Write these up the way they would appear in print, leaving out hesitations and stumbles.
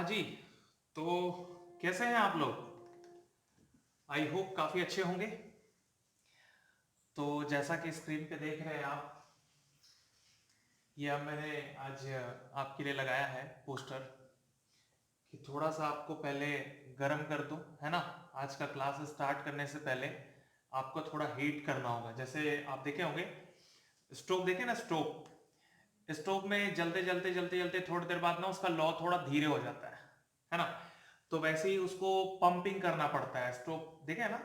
जी। तो कैसे हैं आप लोग? आई होप काफ़ी अच्छे होंगे। तो जैसा कि स्क्रीन पे देख रहे हैं आप, ये अब मैंने आज आपके लिए लगाया है पोस्टर कि थोड़ा सा आपको पहले गर्म कर दूं, है ना। आज का क्लास स्टार्ट करने से पहले आपको थोड़ा हीट करना होगा। जैसे आप देखे होंगे स्टोव, देखे ना स्टोव। स्टोव में जलते जलते जलते जलते थोड़ी देर बाद ना उसका लौ थोड़ा धीरे हो जाता है ना। तो वैसे ही उसको पंपिंग करना पड़ता है। स्टोव देखे है ना,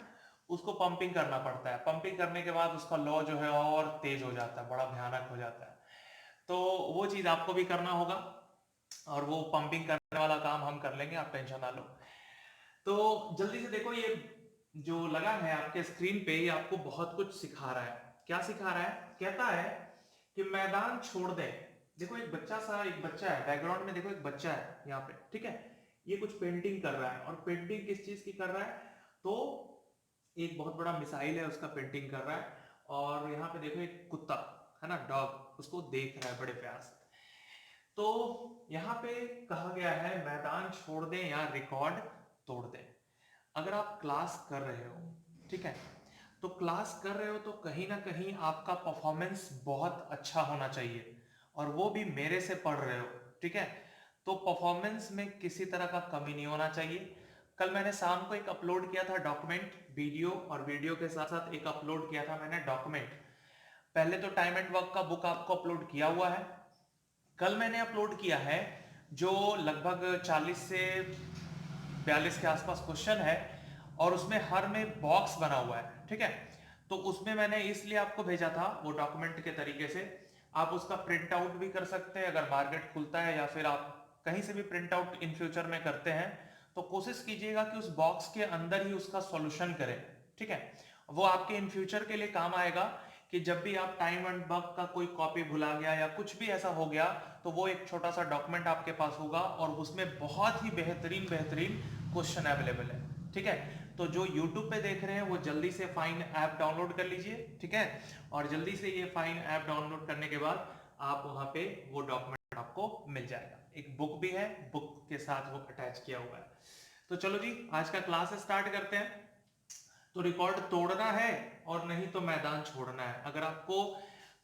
उसको पंपिंग करना पड़ता है। पंपिंग करने के बाद उसका लौ जो है और तेज हो जाता है, बड़ा भयानक हो जाता है। तो वो चीज आपको भी करना होगा, और वो पंपिंग करने वाला काम हम कर लेंगे, आप टेंशन ना लो। तो जल्दी से देखो, ये जो लगा है आपके स्क्रीन पे, ये आपको बहुत कुछ सिखा रहा है। क्या सिखा रहा है? कहता है कि मैदान छोड़ दे। देखो एक बच्चा है बैकग्राउंड में, देखो एक बच्चा है यहाँ पे, ठीक है। ये कुछ पेंटिंग कर रहा है, और पेंटिंग किस चीज की कर रहा है? तो एक बहुत बड़ा मिसाइल है उसका पेंटिंग कर रहा है। और यहाँ पे देखो एक कुत्ता है ना, डॉग, उसको देख रहा है बड़े प्यार से। तो यहाँ पे कहा गया है मैदान छोड़ दें या रिकॉर्ड तोड़ दें। अगर आप क्लास कर रहे हो, ठीक है, तो क्लास कर रहे हो तो कहीं ना कहीं आपका परफॉर्मेंस बहुत अच्छा होना चाहिए, और वो भी मेरे से पढ़ रहे हो, ठीक है। तो परफॉर्मेंस में किसी तरह का कमी नहीं होना चाहिए। कल मैंने शाम को एक अपलोड किया था डॉक्यूमेंट, वीडियो, और वीडियो के साथ साथ एक अपलोड किया था मैंने डॉक्यूमेंट। पहले तो टाइम एंड वर्क का बुक आपको अपलोड किया हुआ है। कल मैंने अपलोड किया है जो लगभग 40 से 42 के आसपास क्वेश्चन है, और उसमें हर में बॉक्स बना हुआ है, ठीक है। तो उसमें मैंने इसलिए आपको भेजा था वो डॉक्यूमेंट के तरीके से। आप उसका प्रिंट आउट भी कर सकते हैं अगर मार्केट खुलता है, या फिर आप कहीं से भी प्रिंट आउट इन फ्यूचर में करते हैं। तो कोशिश कीजिएगा कि उस बॉक्स के अंदर ही उसका सॉल्यूशन करें, ठीक है। वो आपके इन फ्यूचर के लिए काम आएगा कि जब भी आप टाइम एंड वर्क का कोई कॉपी भुला गया या कुछ भी ऐसा हो गया, तो वो एक छोटा सा डॉक्यूमेंट आपके पास होगा, और उसमें बहुत ही बेहतरीन बेहतरीन क्वेश्चन अवेलेबल है, ठीक है। तो जो YouTube पे देख रहे हैं वो जल्दी से फाइन ऐप डाउनलोड कर लीजिए, ठीक है। और जल्दी से ये फाइन ऐप डाउनलोड करने के बाद आप वहां पे वो डॉक्यूमेंट आपको मिल जाएगा। एक बुक भी है, बुक के साथ वो अटैच किया हुआ है। तो चलो जी, आज का क्लास स्टार्ट करते हैं। तो रिकॉर्ड तोड़ना है और नहीं तो मैदान छोड़ना है। अगर आपको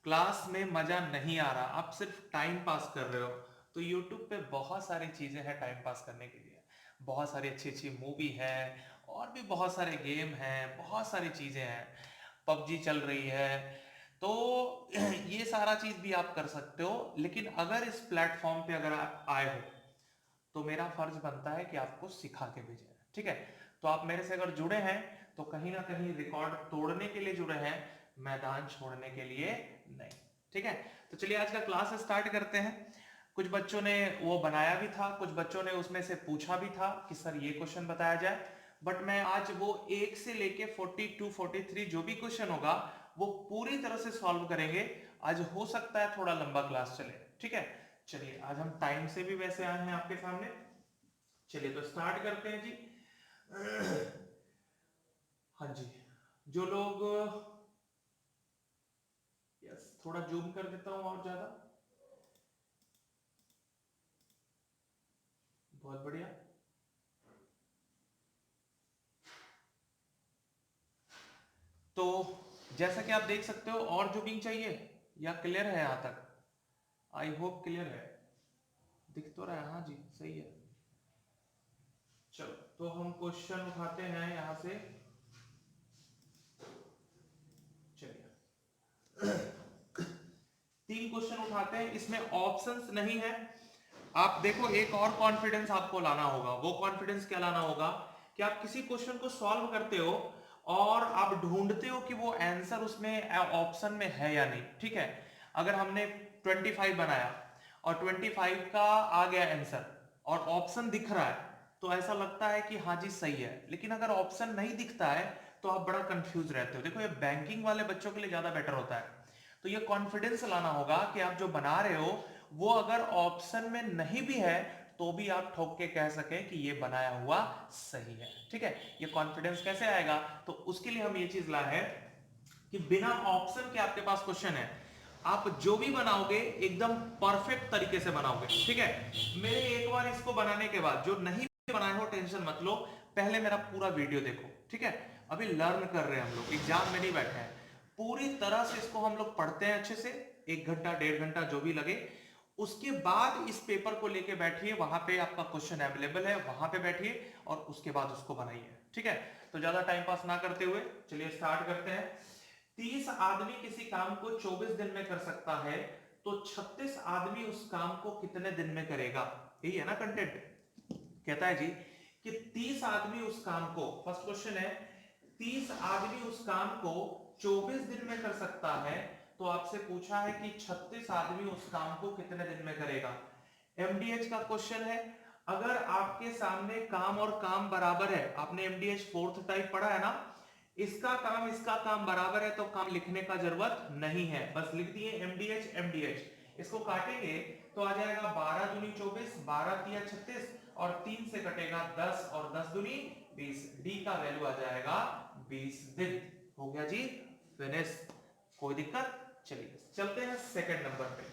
क्लास में मजा नहीं आ रहा, आप सिर्फ टाइम पास कर रहे हो, तो यूट्यूब पे बहुत सारी चीजें हैं टाइम पास करने के लिए। बहुत सारी अच्छी अच्छी मूवी है, और भी बहुत सारे गेम हैं, बहुत सारी चीजें हैं। पबजी चल रही है। तो ये सारा चीज भी आप कर सकते हो। लेकिन अगर इस प्लेटफॉर्म पे अगर आप आए हो, तो मेरा फर्ज बनता है कि आपको सिखा के भेजें, ठीक है। तो आप मेरे से अगर जुड़े हैं, तो कहीं ना कहीं रिकॉर्ड तोड़ने के लिए जुड़े हैं, मैदान छोड़ने के लिए नहीं, ठीक है। तो चलिए आज का क्लास स्टार्ट करते हैं। कुछ बच्चों ने वो बनाया भी था, कुछ बच्चों ने उसमें से पूछा भी था कि सर ये क्वेश्चन बताया जाए। बट मैं आज वो 1 से लेके 42 43 जो भी क्वेश्चन होगा वो पूरी तरह से सॉल्व करेंगे। आज हो सकता है थोड़ा लंबा क्लास चले, ठीक है। चलिए आज हम टाइम से भी वैसे आए हैं आपके सामने। चलिए तो स्टार्ट करते हैं जी। हाँ जी, जो लोग, यस, थोड़ा जूम कर देता हूं और ज्यादा, बहुत बढ़िया। तो जैसा कि आप देख सकते हो, और जूमिंग चाहिए या क्लियर है यहां तक? आई होप क्लियर है, दिख तो रहा है, हाँ जी सही है। चलो तो हम क्वेश्चन उठाते हैं यहां से। चलिए 3 क्वेश्चन उठाते हैं, इसमें ऑप्शंस नहीं है। आप देखो, एक और कॉन्फिडेंस आपको लाना होगा। वो कॉन्फिडेंस क्या लाना होगा कि आप किसी क्वेश्चन को सॉल्व करते हो और आप ढूंढते हो कि वो आंसर उसमें ऑप्शन में है या नहीं, ठीक है। अगर हमने 25 बनाया और 25 का आ गया आंसर और ऑप्शन दिख रहा है, तो ऐसा लगता है कि हाँ जी सही है। लेकिन अगर ऑप्शन नहीं दिखता है तो आप बड़ा कंफ्यूज रहते हो। देखो, ये बैंकिंग वाले बच्चों के लिए ज्यादा बेटर होता है। तो ये कॉन्फिडेंस लाना होगा कि आप जो बना रहे हो वो अगर ऑप्शन में नहीं भी है, तो भी आप ठोक के कह सके कि ये बनाया हुआ सही है, ठीक है। ये कॉन्फिडेंस कैसे आएगा? तो उसके लिए हम ये चीज लाए हैं कि बिना ऑप्शन के आपके पास क्वेश्चन है। आप जो भी बनाओगे एकदम परफेक्ट तरीके से बनाओगे, ठीक है। मेरे एक बार इसको बनाने के बाद जो नहीं बनाए हो टेंशन मत लो, पहले मेरा पूरा वीडियो देखो, ठीक है। अभी लर्न कर रहे हैं हम लोग, एग्जाम में नहीं बैठे हैं, पूरी तरह से इसको हम लोग पढ़ते हैं अच्छे से, 1 घंटा 1.5 घंटा जो भी लगे। उसके बाद इस पेपर को लेके बैठिए, वहां पे आपका क्वेश्चन अवेलेबल है, वहां पे बैठिए और उसके बाद उसको बनाइए, ठीक है। तो ज्यादा टाइम पास ना करते हुए चलिए स्टार्ट करते हैं। 30 आदमी किसी काम को 24 दिन में कर सकता है, तो 36 आदमी उस काम को कितने दिन में करेगा? यही है ना कंटेंट। कहता है जी कि 30 आदमी उस काम को, फर्स्ट क्वेश्चन है, 30 आदमी उस काम को 24 दिन में कर सकता है, तो आपसे पूछा है कि 36 आदमी उस काम को कितने दिन में करेगा। एमडीएच का क्वेश्चन है। अगर आपके सामने काम और काम बराबर है, आपने एमडीएच फोर्थ टाइप पढ़ा है ना, इसका काम बराबर है, तो काम लिखने का जरूरत नहीं है, बस लिख दिए एमडीएच एमडीएच। इसको काटेंगे तो आ जाएगा 12 दूनी 24, 12 तिया 36 और 3 से कटेगा 10 और 10 दूनी 20। डी का वैल्यू आ जाएगा 20 दिन। हो गया जी, फिनिश। कोई दिक्कत? चलिए चलते हैं सेकंड नंबर पे।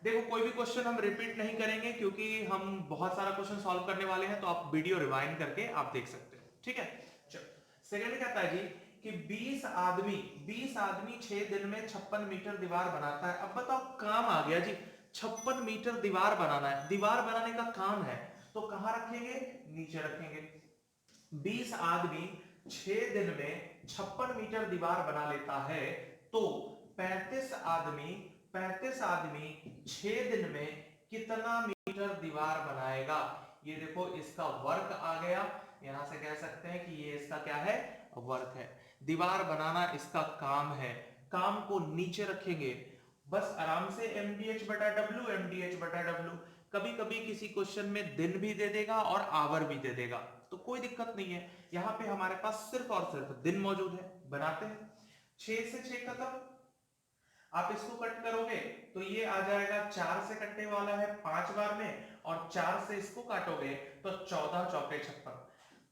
देखो कोई भी क्वेश्चन हम रिपीट नहीं करेंगे क्योंकि हम बहुत सारा क्वेश्चन सॉल्व करने वाले हैं, तो आप वीडियो रिवाइंड करके आप देख सकते हो, ठीक है। चलो सेकंड कहता है जी कि 20 आदमी 6 दिन में 56 मीटर दीवार बनाता है। अब बताओ काम आ गया जी, 56 मीटर दीवार बनाना है, दीवार बनाने का काम है, तो कहां रखेंगे? नीचे रखेंगे। 20 आदमी 6 दिन में 56 मीटर दीवार बना लेता है, तो 35 आदमी 6 दिन में कितना मीटर दीवार बनाएगा? ये देखो इसका वर्क आ गया, यहां से कह सकते हैं कि ये इसका क्या है? वर्क है। दीवार बनाना इसका काम है, काम को नीचे रखेंगे, बस आराम से mdh बटा w। कभी कभी किसी क्वेश्चन में दिन भी दे देगा और आवर भी दे देगा, तो कोई दिक्कत नहीं है। यहां पे हमारे पास सिर्फ और सिर्फ दिन मौजूद है, बनाते हैं। 6 से 6 खत्म, आप इसको कट करोगे तो ये आ जाएगा, 4 से कटने वाला है 5 बार में, और 4 से इसको काटोगे तो 14 चौके 56।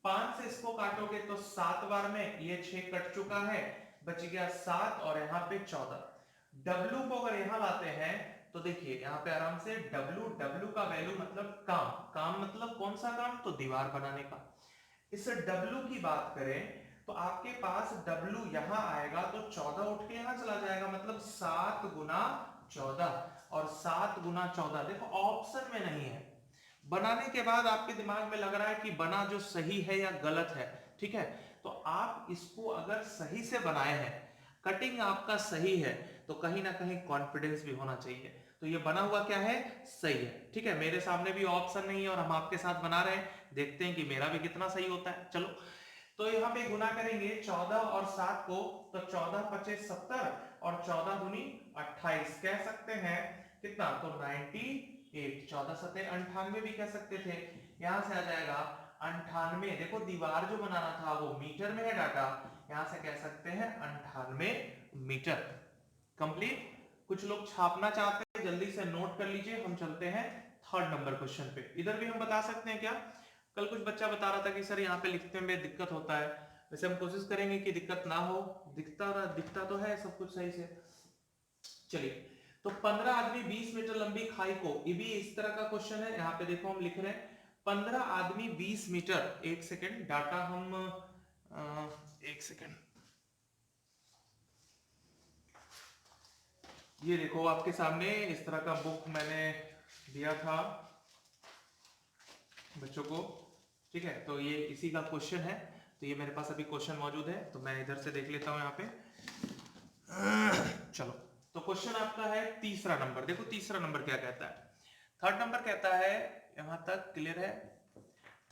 5 से इसको काटोगे तो 7 बार में, ये 6 कट चुका है, बच गया 7 और यहाँ पे 14। W को अगर यहाँ लाते हैं तो देखिए यहाँ पे आराम से W का वैल्यू मतलब काम मतलब कौन सा काम? तो दीवार बनाने का। इस W की बात करें तो आपके पास W यहां आएगा तो 14 उठ के यहां चला जाएगा, मतलब 7 गुना 14, और 7 गुना 14 देखो ऑप्शन में नहीं है। बनाने के बाद आपके दिमाग में लग रहा है कि बना जो सही है या गलत है, ठीक है, तो आप इसको अगर सही से बनाए हैं, कटिंग आपका सही है, तो कहीं ना कहीं कॉन्फिडेंस भी होना चाहिए। तो ये बना हुआ क्या है? सही है, ठीक है। मेरे सामने भी ऑप्शन नहीं है और हम आपके साथ बना रहे हैं, देखते हैं कि मेरा भी कितना सही होता है। चलो तो यहाँ पे गुना करेंगे 14 और 7 को, तो 14 पचे 70 और 14 दूनी 28, कह सकते हैं कितना? तो 98। 14 सते 98 भी कह सकते थे। यहां से आ जाएगा 98। देखो दीवार जो बनाना था वो मीटर में है डाटा, यहां से कह सकते हैं 98 मीटर। कंप्लीट। कुछ लोग छापना चाहते हैं, जल्दी से नोट कर लीजिए, हम चलते हैं थर्ड नंबर क्वेश्चन पे। इधर भी हम बता सकते हैं क्या? कल कुछ बच्चा बता रहा था कि सर यहाँ पे लिखने में दिक्कत होता है, वैसे हम कोशिश करेंगे कि दिक्कत ना हो, दिखता तो है सब कुछ सही से। चलिए तो 15 आदमी 20 मीटर लंबी खाई को, ये भी इस तरह का क्वेश्चन है। यहाँ पे देखो हम लिख रहे हैं 15 आदमी 20 मीटर, एक सेकेंड डाटा हम एक सेकेंड, ये देखो आपके सामने इस तरह का बुक मैंने दिया था बच्चों को, ठीक है। तो ये इसी का क्वेश्चन है, तो ये मेरे पास अभी क्वेश्चन मौजूद है, तो मैं इधर से देख लेता हूं यहाँ पे। चलो तो क्वेश्चन आपका है तीसरा नंबर। देखो तीसरा नंबर क्या कहता है। थर्ड नंबर कहता है, यहां तक क्लियर है।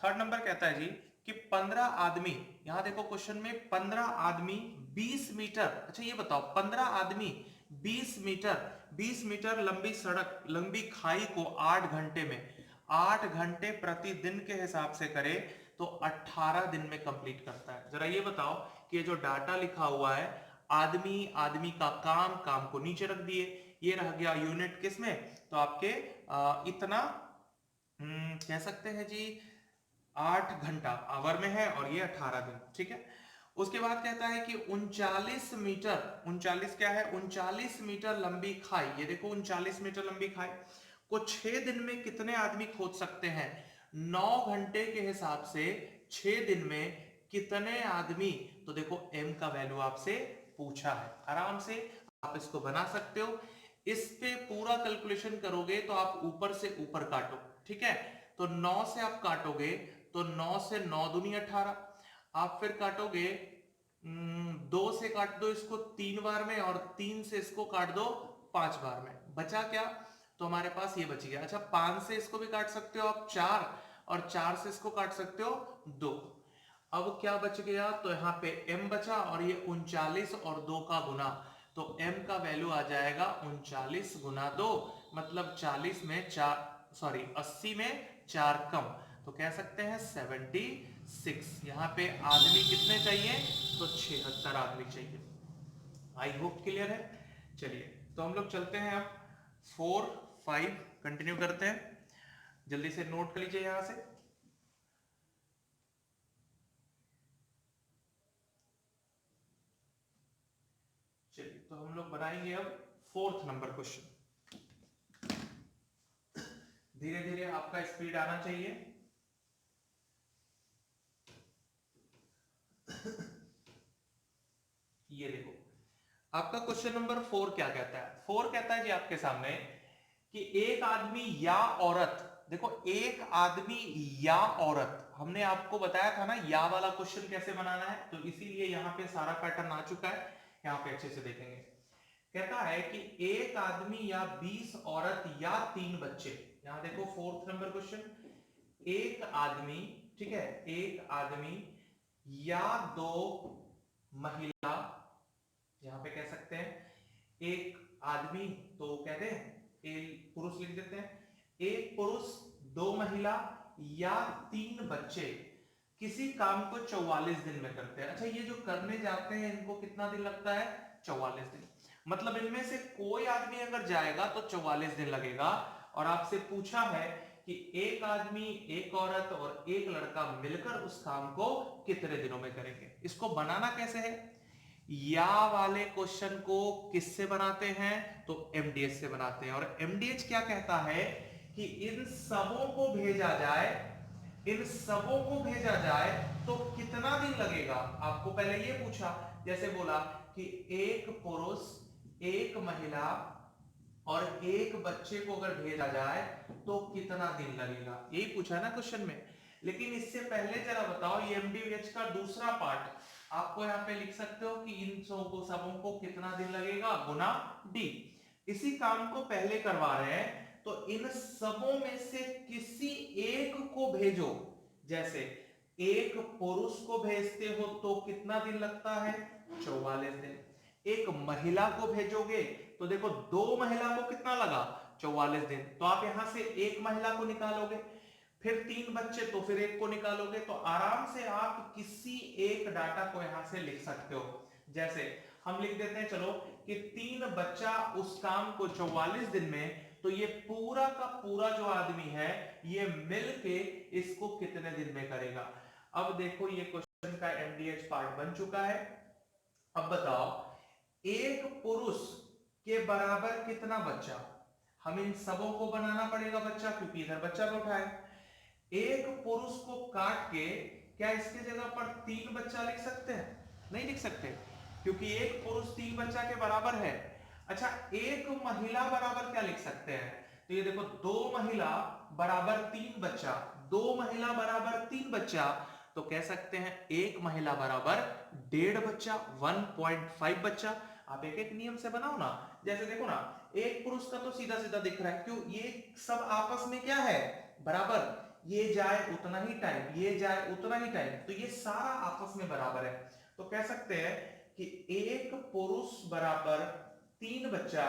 थर्ड नंबर कहता है जी कि 15 आदमी, यहां देखो क्वेश्चन में 15 आदमी 20 मीटर, अच्छा ये बताओ 15 आदमी 20 मीटर लंबी सड़क, लंबी खाई को 8 घंटे में, 8 घंटे प्रतिदिन के हिसाब से करे तो 18 दिन में कंप्लीट करता है। जरा ये बताओ कि ये जो डाटा लिखा हुआ है, आदमी का काम को नीचे रख दिए, ये रह गया यूनिट किस में? तो आपके इतना कह सकते हैं जी 8 घंटा आवर में है, और ये 18 दिन, ठीक है। उसके बाद कहता है कि 39 मीटर, 39 क्या है, 39 मीटर लंबी खाई, ये देखो 39 मीटर लंबी खाई को 6 दिन में कितने आदमी खोद सकते हैं? 9 घंटे के हिसाब से 6 दिन में कितने आदमी, तो देखो m का वैल्यू आपसे पूछा है, आराम से आप इसको बना सकते हो। इस पे पूरा कैलकुलेशन करोगे तो आप ऊपर से ऊपर काटो, ठीक है, तो 9 से आप काटोगे तो 9 से 9 दूनी 18, आप फिर काटोगे 2 से काट दो इसको 3 बार में और 3 से इसको काट दो 5 बार में, बचा क्या, तो हमारे पास ये बच गया। अच्छा 5 से इसको भी काट सकते हो आप 4, और 4 से इसको काट सकते हो 2। अब क्या बच गया, तो यहाँ पे m बचा और ये 39 और 2 का गुना, तो m का वैल्यू आ जाएगा 39 गुना 2, मतलब 40 में 4, सॉरी 80 में 4 कम, तो कह सकते हैं 76। यहाँ पे आदमी कितने चाहिए, तो 76 आदमी चाहिए। आई होप क्लियर है। चलिए तो हम लोग चलते हैं अब 4, 5 कंटिन्यू करते हैं, जल्दी से नोट कर लीजिए यहां से। चलिए तो हम लोग बनाएंगे अब 4th नंबर क्वेश्चन। धीरे धीरे आपका स्पीड आना चाहिए। ये देखो आपका क्वेश्चन नंबर 4 क्या कहता है, 4 कहता है जी आपके सामने कि एक आदमी या औरत, देखो एक आदमी या औरत, हमने आपको बताया था ना या वाला क्वेश्चन कैसे बनाना है, तो इसीलिए यहाँ पे सारा पैटर्न आ चुका है, यहाँ पे अच्छे से देखेंगे। कहता है कि एक आदमी या 20 औरत या 3 बच्चे, यहां देखो 4th नंबर क्वेश्चन, एक आदमी, ठीक है, एक आदमी या 2 महिला, यहां पे कह सकते हैं एक आदमी, तो कहते हैं एक पुरुष लिख देते हैं, एक पुरुष 2 महिला या 3 बच्चे किसी काम को 44 दिन में करते हैं। अच्छा ये जो करने जाते हैं इनको कितना दिन लगता है, 44 दिन, मतलब इनमें से कोई आदमी अगर जाएगा तो 44 दिन लगेगा। और आपसे पूछा है कि एक आदमी, एक औरत और एक लड़का मिलकर उस काम को कितने दिनों में करेंगे। इसको बनाना कैसे है, या वाले क्वेश्चन को किससे बनाते हैं, तो एमडीएच से बनाते हैं। और एमडीएच क्या कहता है कि इन सबों को भेजा जाए, इन सबों को भेजा जाए तो कितना दिन लगेगा। आपको पहले ये पूछा, जैसे बोला कि एक पुरुष, एक महिला और एक बच्चे को अगर भेजा जाए तो कितना दिन लगेगा, यही पूछा ना क्वेश्चन में। लेकिन इससे पहले जरा बताओ, ये एमडीएच का दूसरा पार्ट आपको यहाँ पे लिख सकते हो कि इन सबों को कितना दिन लगेगा गुना डी। इसी काम को पहले करवा रहे हैं तो इन सबों में से किसी एक को भेजो, जैसे एक पुरुष को भेजते हो तो कितना दिन लगता है, 44 दिन। एक महिला को भेजोगे तो देखो 2 महिला को कितना लगा, 44 दिन, तो आप यहां से एक महिला को निकालोगे, फिर 3 बच्चे तो फिर एक को निकालोगे, तो आराम से आप किसी एक डाटा को यहां से लिख सकते हो। जैसे हम लिख देते हैं चलो कि 3 बच्चा उस काम को 44 दिन में, तो ये पूरा का पूरा जो आदमी है ये मिलके इसको कितने दिन में करेगा। अब देखो ये क्वेश्चन का एमडीएच पार्ट बन चुका है। अब बताओ एक पुरुष के बराबर कितना बच्चा, हम इन सबों को बनाना पड़ेगा बच्चा, क्योंकि इधर बच्चा बैठा है। एक पुरुष को काट के क्या इसके जगह पर 3 बच्चा लिख सकते हैं, नहीं लिख सकते, क्योंकि एक पुरुष 3 बच्चा के बराबर है। अच्छा एक महिला बराबर क्या लिख सकते हैं, तो ये देखो 2 महिला बराबर 3 बच्चा, 2 महिला बराबर 3 बच्चा, तो कह सकते हैं एक महिला बराबर 1.5 बच्चा, 1.5 बच्चा। आप एक एक नियम से बनाओ ना, जैसे देखो ना एक पुरुष का तो सीधा सीधा दिख रहा है, क्यों, ये सब आपस में क्या है, बराबर, ये जाए उतना ही टाइम, ये जाए उतना ही टाइम, तो ये सारा आपस में बराबर है। तो कह सकते हैं कि एक पुरुष बराबर 3 बच्चा,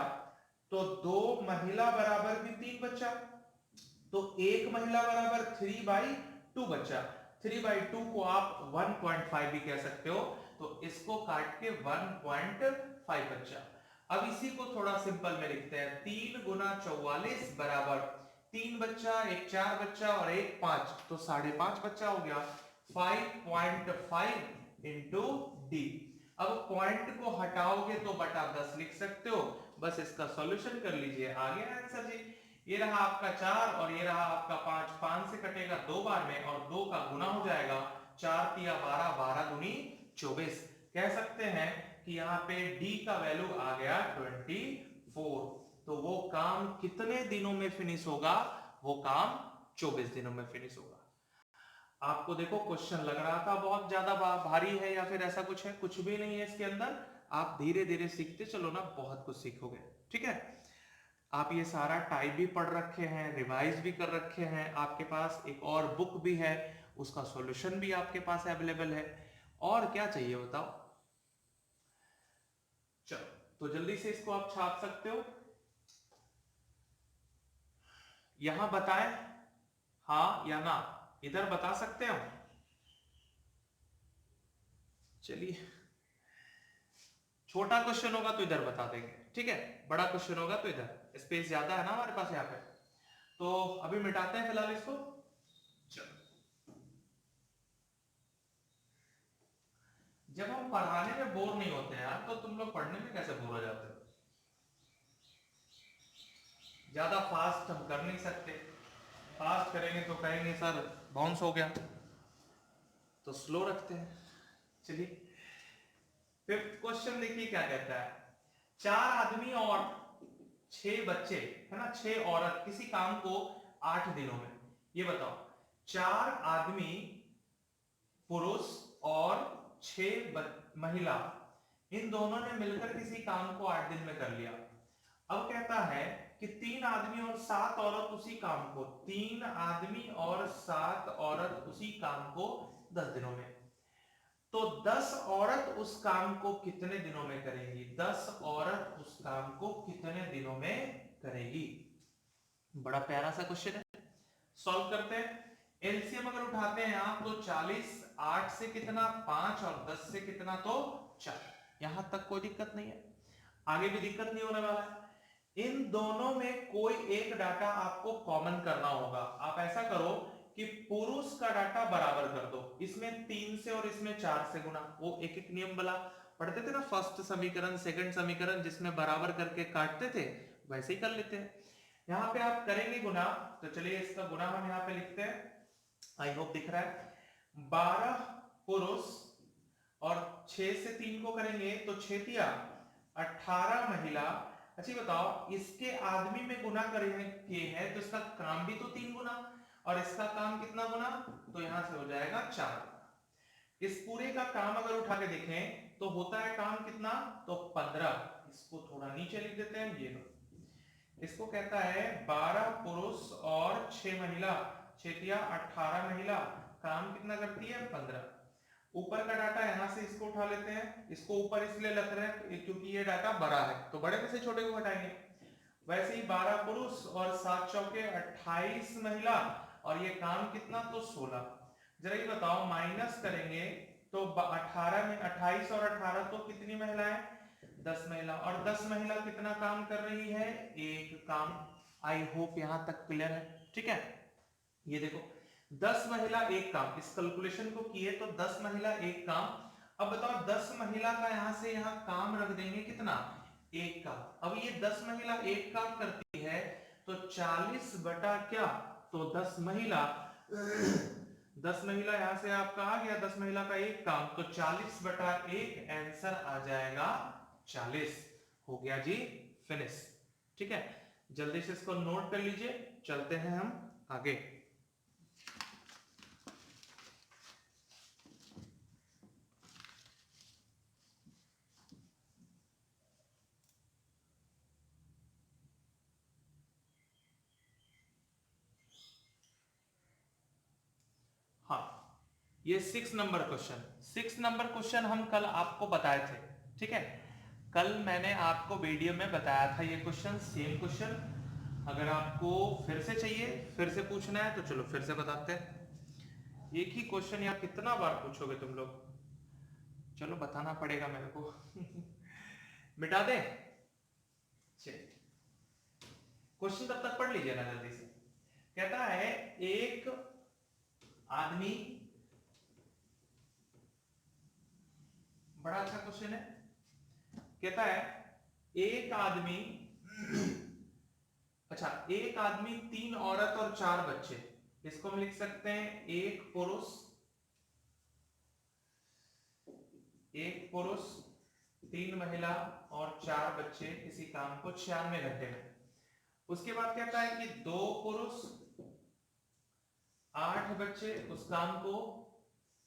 तो 2 महिला बराबर भी 3 बच्चा, तो एक महिला बराबर 3/2 बच्चा। 3/2 को आप 1.5 भी कह सकते हो, तो इसको काट के 1.5 बच्चा। अब इसी को थोड़ा सिंपल में लिखते हैं, 3 गुना 44 बराबर 3 बच्चा, एक 4 बच्चा और एक 5, तो 5.5 बच्चा हो गया। 5.5 इंटू डी। अब पॉइंट को हटाओगे तो बटा 10 लिख सकते हो। बस इसका सॉल्यूशन कर लीजिए, आ गया आंसर जी। ये रहा आपका 4 और ये रहा आपका 5, 5 से कटेगा 2 बार में और 2 का गुना हो जाएगा 4 तिया 12, 12 दूनी 24। कह सकते हैं कि यहाँ पे डी का वैल्यू आ गया 24। तो वो काम कितने दिनों में फिनिश होगा? वो काम 24 दिनों में फिनिश होगा। आपको देखो क्वेश्चन लग रहा था बहुत ज्यादा भारी है या फिर ऐसा कुछ है, कुछ भी नहीं है इसके अंदर। आप धीरे धीरे सीखते चलो ना, बहुत कुछ सीखोगे। ठीक है, आप ये सारा टाइप भी पढ़ रखे हैं, रिवाइज भी कर रखे हैं, आपके पास एक और बुक भी है, उसका सॉल्यूशन भी आपके पास अवेलेबल है। और क्या चाहिए बताओ? चलो तो जल्दी से इसको आप छाप सकते हो। यहां बताएं हाँ या ना, इधर बता सकते हो। चलिए, छोटा क्वेश्चन होगा तो इधर बता देंगे, ठीक है। बड़ा क्वेश्चन होगा तो इधर, स्पेस ज्यादा है ना हमारे पास यहाँ पे। तो अभी मिटाते हैं फिलहाल इसको। चलो, जब हम पढ़ाने में बोर नहीं होते यार, तो तुम लोग पढ़ने में कैसे बोर हो जाते हो? ज्यादा फास्ट हम कर नहीं सकते, फास्ट करेंगे तो कहेंगे सर बाउंस हो गया, तो स्लो रखते हैं। चलिए, फिफ्थ क्वेश्चन देखिए क्या कहता है। 4 आदमी और 6 बच्चे, है ना, 6 औरत किसी काम को 8 दिनों में, ये बताओ। 4 आदमी पुरुष और 6 महिला, इन दोनों ने मिलकर किसी काम को 8 दिन में कर लिया। अब कहता है कि 3 आदमी और 7 औरत उसी काम को, 3 आदमी और 7 औरत उसी काम को 10 दिनों में। तो 10 औरत उस काम को कितने दिनों में करेंगी? 10 औरत उस काम को कितने दिनों में करेगी? बड़ा प्यारा सा क्वेश्चन है, सॉल्व करते हैं। एलसीएम अगर उठाते हैं आप तो 40, 8 से कितना 5 और 10 से कितना तो 4। यहां तक कोई दिक्कत नहीं है, आगे भी दिक्कत नहीं होने वाला है। इन दोनों में कोई एक डाटा आपको कॉमन करना होगा। आप ऐसा करो कि पुरुष का डाटा बराबर कर दो, इसमें 3 से और इसमें 4 से गुना। वो एक एक नियम वाला पढ़ते थे ना, फर्स्ट समीकरण सेकंड समीकरण जिसमें बराबर करके काटते थे, वैसे ही कर लेते हैं। यहाँ पे आप करेंगे गुना, तो चलिए इसका गुना हम यहाँ पे लिखते हैं। आई होप दिख रहा है। 12 पुरुष और 6 से 3 को करेंगे तो 6 तिया 18 महिला। अच्छा बताओ, इसके आदमी में गुना करेंगे है तो इसका काम भी तो 3 गुना, और इसका काम कितना गुना? तो यहां से हो जाएगा 4। इस पूरे का काम अगर उठा के देखें तो होता है काम कितना? तो 15। इसको थोड़ा नीचे लिख देते हैं, ये लो। इसको कहता है 12 पुरुष और 6 महिला, 6 तिया 18 महिला, काम कितना करती है? 15। ऊपर का डाटा यहां से इसको उठा लेते हैं, इसको ऊपर इसलिए रख रहे हैं क्योंकि ये डाटा बड़ा है, तो बड़े में से छोटे को घटाएंगे। वैसे ही 12 पुरुष और 7 चौके 28 महिला, और ये काम कितना? तो 16। जरा ये बताओ, माइनस करेंगे तो 18 में 28 और 18 तो कितनी महिलाएं? 10 महिला, और 10 महिला कितना काम कर रही है? एक काम। आई होप यहां तक क्लियर है, ठीक है। ये देखो 10 महिला एक काम, इस कैलकुलेशन को किए तो 10 महिला एक काम। अब बताओ 10 महिला का यहां से यहां काम रख देंगे कितना? एक काम। अब ये 10 महिला एक काम करती है तो 40 बटा क्या? तो 10 महिला 10 महिला यहां से आपका आ गया, 10 महिला का एक काम, तो 40 बटा 1 आंसर आ जाएगा 40। हो गया जी फिनिश, ठीक है। जल्दी से इसको नोट कर लीजिए, चलते हैं हम आगे। हाँ, ये 6 नंबर क्वेश्चन, 6 नंबर क्वेश्चन हम कल आपको बताए थे, ठीक है। कल मैंने आपको वीडियो में बताया था ये क्वेश्चन, सेम क्वेश्चन। अगर आपको फिर से चाहिए, फिर से पूछना है, तो चलो फिर से बताते हैं। एक ही क्वेश्चन यार कितना बार पूछोगे तुम लोग? चलो बताना पड़ेगा मेरे को। मिटा दें? चलिए, क्वेश्चन तब तक पढ़ लीजिए ना जल्दी से। कहता है एक आदमी बड़ा अच्छा क्वेश्चन है। कहता है एक आदमी अच्छा, एक आदमी, 3 औरत और 4 बच्चे। इसको हम लिख सकते हैं एक पुरुष 3 महिला और 4 बच्चे इसी काम को 96 घंटे में। उसके बाद कहता है कि 2 पुरुष 8 बच्चे उस काम को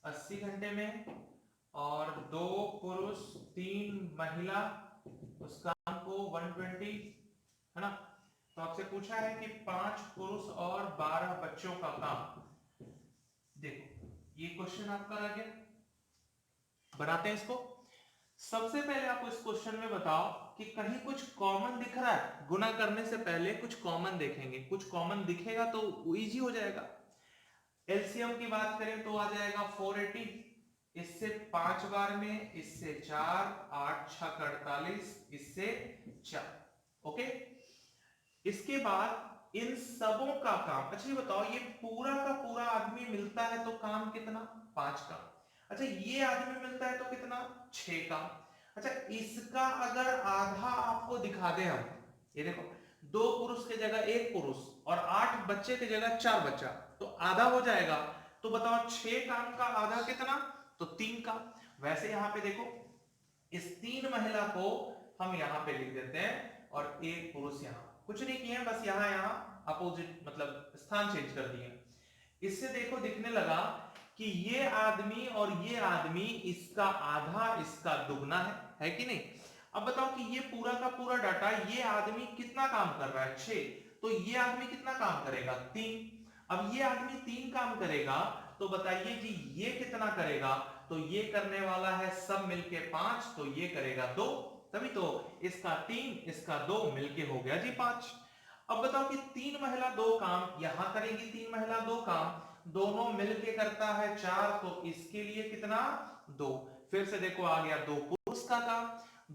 80 घंटे में, और 2 पुरुष 3 महिला उस काम को 120, है ना। तो आपसे पूछा है कि 5 पुरुष और 12 बच्चों का काम। देखो ये क्वेश्चन आपका आ गया, बनाते हैं इसको। सबसे पहले आप इस क्वेश्चन में बताओ कि कहीं कुछ कॉमन दिख रहा है। गुना करने से पहले कुछ कॉमन देखेंगे, कुछ कॉमन दिखेगा तो इजी हो जाएगा। एलसीएम की बात करें तो आ जाएगा 480, इससे 5 बार में, इससे 4, 8 6 48, इससे 4। ओके, इसके बाद इन सबों का काम। अच्छा ये बताओ, ये पूरा का पूरा आदमी मिलता है तो काम कितना? 5 का। अच्छा ये आदमी मिलता है तो कितना? 6 का। अच्छा इसका अगर आधा आपको दिखा दे हम, ये देखो 2 पुरुष की जगह 1 पुरुष और 8 बच्चे की जगह 4 बच्चा, तो आधा हो जाएगा। तो बताओ 6 काम का आधा कितना? तो 3 का। वैसे यहां पे देखो, इस 3 महिला को हम यहां पे लिख देते हैं और 1 पुरुष यहां। कुछ नहीं किए, बस यहां यहां अपोजिट मतलब स्थान चेंज कर दिए। इससे देखो दिखने लगा कि ये आदमी और ये आदमी, इसका आधा इसका दुगना है कि नहीं। अब बताओ कि ये पूरा का पूरा डाटा, ये आदमी कितना काम कर रहा है? 6। तो ये आदमी कितना काम करेगा? 3। अब ये आदमी 3 काम करेगा, तो बताइए जी ये कितना करेगा? तो ये करने वाला है सब मिलके 5, तो ये करेगा 2। तभी तो इसका 3 इसका 2 मिलके हो गया जी 5। अब बताओ कि 3 महिला 2 काम यहां करेंगी, 3 महिला 2 काम, दोनों मिलके करता है 4, तो इसके लिए कितना? 2। फिर से देखो आ गया 2 पुरुष का काम,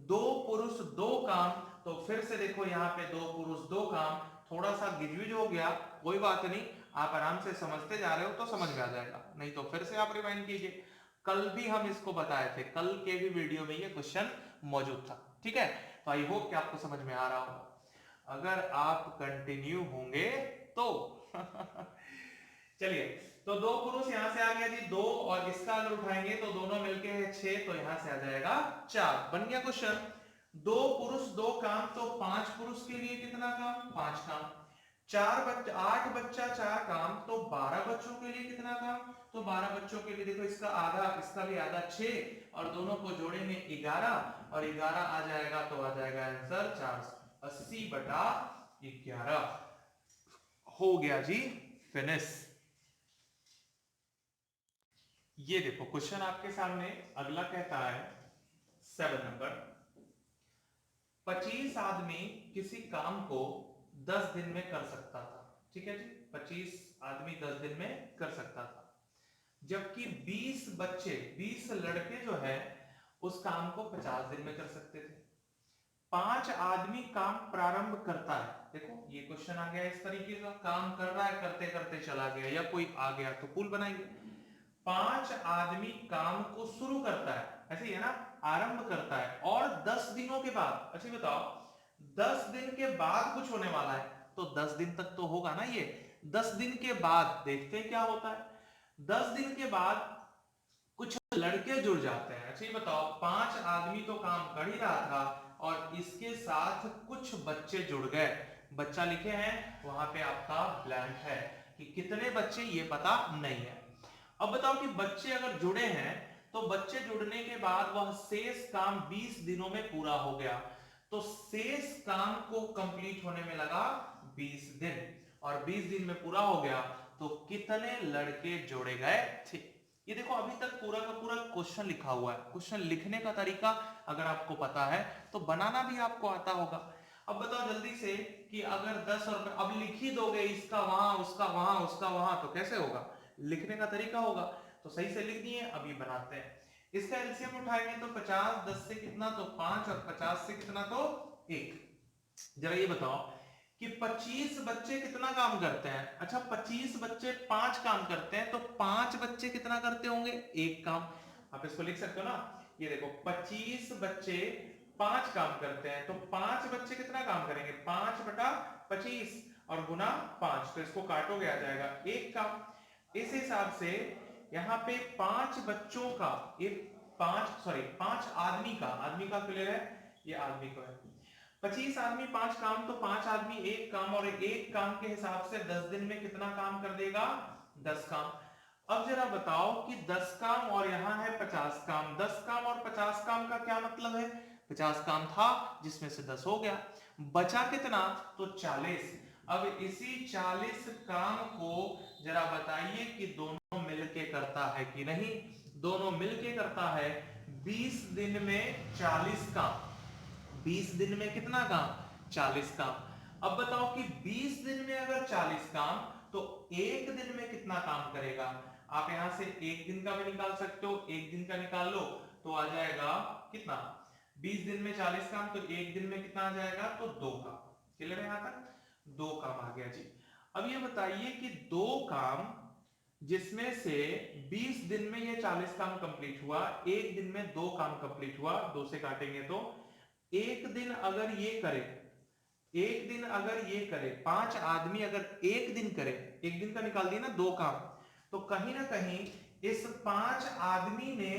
2 पुरुष 2 काम, तो फिर से देखो यहाँ पे 2 पुरुष 2 काम। थोड़ा सा गिजविज हो गया, कोई बात नहीं, आप आराम से समझते जा रहे हो तो समझ में आ जाएगा, नहीं तो फिर से आप रिवाइंड कीजिए। कल भी हम इसको बताए थे, कल के भी वीडियो में ये क्वेश्चन मौजूद था, ठीक है। तो आई होप कि आपको समझ में आ रहा होगा। अगर आप कंटिन्यू होंगे तो चलिए, तो 2 पुरुष यहां से आ गया जी 2, और इसका अगर उठाएंगे तो दोनों मिलके है 6, तो यहां से आ जाएगा 4। बन गया क्वेश्चन। 2 पुरुष 2 काम, तो 5 पुरुष के लिए कितना काम? 5 काम। 8 बच्चा 4 काम, तो 12 बच्चों के लिए कितना काम? तो 12 बच्चों के लिए देखो इसका आधा इसका भी आधा 6, और दोनों को जोड़ेंगे 11, और 11 आ जाएगा तो आ जाएगा आंसर 480/11। हो गया जी फिनिश। ये देखो क्वेश्चन आपके सामने अगला कहता है 7 नंबर। 25 आदमी किसी काम को 10 दिन में कर सकता था, ठीक है जी। 25 आदमी 10 दिन में कर सकता था, जबकि 20 लड़के जो है उस काम को 50 दिन में कर सकते थे। 5 आदमी काम प्रारंभ करता है। देखो ये क्वेश्चन आ गया इस तरीके का, काम कर रहा है, करते करते चला गया, या कोई आ गया तो पुल बनाएंगे। 5 आदमी काम को शुरू करता है, ऐसे ही है ना, आरंभ करता है, और 10 दिनों के बाद। अच्छा बताओ 10 दिन के बाद कुछ होने वाला है, तो 10 दिन तक तो होगा ना ये। 10 दिन के बाद देखते हैं क्या होता है। 10 दिन के बाद कुछ लड़के जुड़ जाते हैं। अच्छा ये बताओ 5 आदमी तो काम कर ही रहा था, और इसके साथ कुछ बच्चे जुड़ गए। बच्चा लिखे हैं, वहां पे आपका ब्लैंक है कि कितने बच्चे ये पता नहीं है। अब बताओ कि बच्चे अगर जुड़े हैं, तो बच्चे जुड़ने के बाद वह शेष काम 20 दिनों में पूरा हो गया, तो शेष काम को कंप्लीट होने में लगा 20 दिन, और 20 दिन में पूरा हो गया, तो कितने लड़के जोड़े गए थे। ये देखो अभी तक पूरा का पूरा क्वेश्चन लिखा हुआ है। क्वेश्चन लिखने का तरीका अगर आपको पता है तो बनाना भी आपको आता होगा। अब बताओ जल्दी से कि अगर 10 और अब लिख ही दोगे, इसका वहां उसका वहां उसका वहां, तो कैसे होगा? लिखने का तरीका होगा, तो सही से लिख दिए। अभी बनाते हैं। इसका एलसीएम उठाएंगे तो 50 10 से कितना, तो 5, और 50 से कितना, तो 1। जरा ये बताओ कि 25 बच्चे कितना काम करते हैं? अच्छा 25 बच्चे 5 काम करते हैं, तो 5 बच्चे कितना करते होंगे? 1 काम। आप इसको लिख सकते हो ना, ये देखो 25 बच्चे 5 काम करते हैं, तो 5 बच्चे कितना काम करेंगे, 5 बटा 25 और गुना 5, तो इसको काटोगे आ जाएगा एक काम। इस हिसाब से यहाँ पे 5 बच्चों का, ये 5 आदमी का क्लियर है, ये आदमी को है, 25 आदमी 5 काम, तो 5 आदमी एक काम, और एक काम के हिसाब से 10 दिन में कितना काम कर देगा, 10 काम। अब जरा बताओ कि 10 काम और यहां है 50 काम, 10 काम और 50 काम का क्या मतलब है, 50 काम था जिसमें से 10 हो गया, बचा कितना, तो 40। अब इसी 40 काम को जरा बताइए कि दोनों मिलके करता है कि नहीं, दोनों मिलके करता है। 20 दिन में 40 काम, 20 दिन में कितना काम, 40 काम। अब बताओ कि 20 दिन में अगर 40 काम, तो एक दिन में कितना काम करेगा। आप यहां से एक दिन का भी निकाल सकते हो, एक दिन का निकाल लो तो आ जाएगा कितना, 20 दिन में 40 काम, तो एक दिन में कितना आ जाएगा, तो 2 काम। क्लियर है, यहां तक 2 काम आ गया जी। अब ये बताइए कि 2 काम जिसमें से 20 दिन में ये 40 काम कंप्लीट हुआ, एक दिन में 2 काम कंप्लीट हुआ, 2 से काटेंगे तो एक दिन अगर ये करे, एक दिन अगर ये करे, 5 आदमी अगर एक दिन करे, एक दिन का निकाल दिया ना 2 काम, तो कहीं ना कहीं इस 5 आदमी ने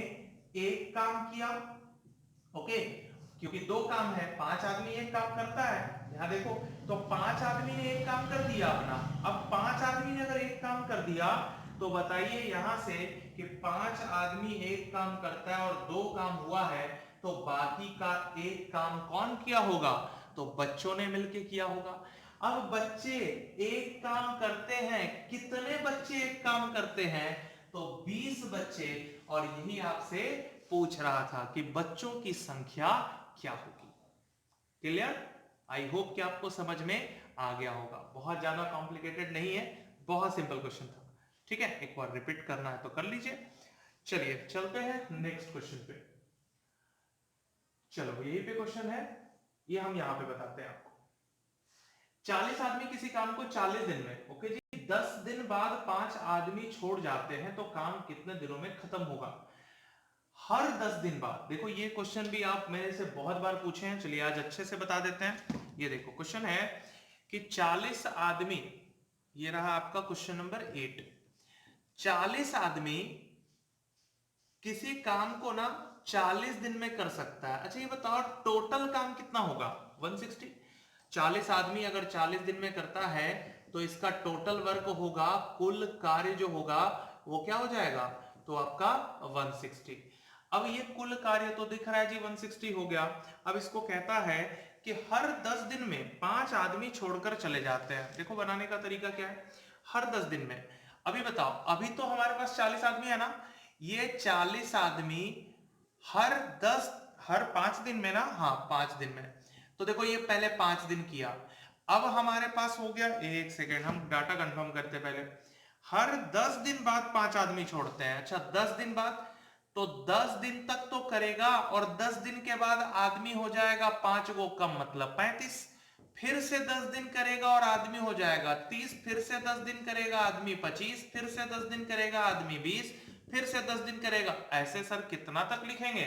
एक काम किया, ओके, क्योंकि 2 काम है, 5 आदमी एक काम करता है, यहां देखो, तो 5 आदमी ने एक काम कर दिया अपना। अब 5 आदमी ने अगर एक काम कर दिया, तो बताइए यहां से कि 5 आदमी एक काम करता है और 2 काम हुआ है, तो बाकी का एक काम कौन किया होगा, तो बच्चों ने मिलके किया होगा। अब बच्चे एक काम करते हैं, कितने बच्चे एक काम करते हैं, तो 20 बच्चे, और यही आपसे पूछ रहा था कि बच्चों की संख्या क्या होगी। क्लियर, आई होप कि आपको समझ में आ गया होगा, बहुत ज्यादा कॉम्प्लिकेटेड नहीं है, बहुत सिंपल क्वेश्चन था। ठीक है, एक बार रिपीट करना है तो कर लीजिए। चलिए चलते हैं नेक्स्ट क्वेश्चन पे। चलो यही पे क्वेश्चन है, ये हम यहां पे बताते हैं आपको। 40 आदमी किसी काम को 40 दिन में, ओके जी, 10 दिन बाद 5 आदमी छोड़ जाते हैं, तो काम कितने दिनों में खत्म होगा। हर 10 दिन बाद, देखो ये क्वेश्चन भी आप मेरे से बहुत बार पूछे हैं, चलिए आज अच्छे से बता देते हैं। ये देखो क्वेश्चन है कि 40 आदमी, ये रहा आपका क्वेश्चन नंबर 8, 40 आदमी किसी काम को ना 40 दिन में कर सकता है। अच्छा ये बताओ टोटल काम कितना होगा, 160। 40 आदमी अगर 40 दिन में करता है, तो इसका टोटल वर्क होगा, कुल कार्य जो होगा वो क्या हो जाएगा, तो आपका 160। अब ये कुल कार्य तो दिख रहा है जी 160 हो गया। अब इसको कहता है कि हर 10 दिन में 5 आदमी छोड़कर चले जाते हैं। देखो बनाने का तरीका क्या है, हर 10 दिन में, अभी बताओ, अभी तो हमारे पास 40 आदमी है ना, ये 40 आदमी हर 5 दिन में ना, हाँ 5 दिन में, तो देखो ये पहले 5 दिन किया, अब हमारे पास हो गया, एक सेकेंड हम डाटा कंफर्म करते पहले, हर 10 दिन बाद 5 आदमी छोड़ते हैं। अच्छा 10 दिन बाद, तो 10 दिन तक तो करेगा, और 10 दिन के बाद आदमी हो जाएगा 5 को कम, मतलब 35, फिर से 10 दिन करेगा और आदमी हो जाएगा 30, फिर से 10 दिन करेगा आदमी 25, फिर से 10 दिन करेगा आदमी 20, फिर से 10 दिन करेगा, ऐसे सर कितना तक लिखेंगे,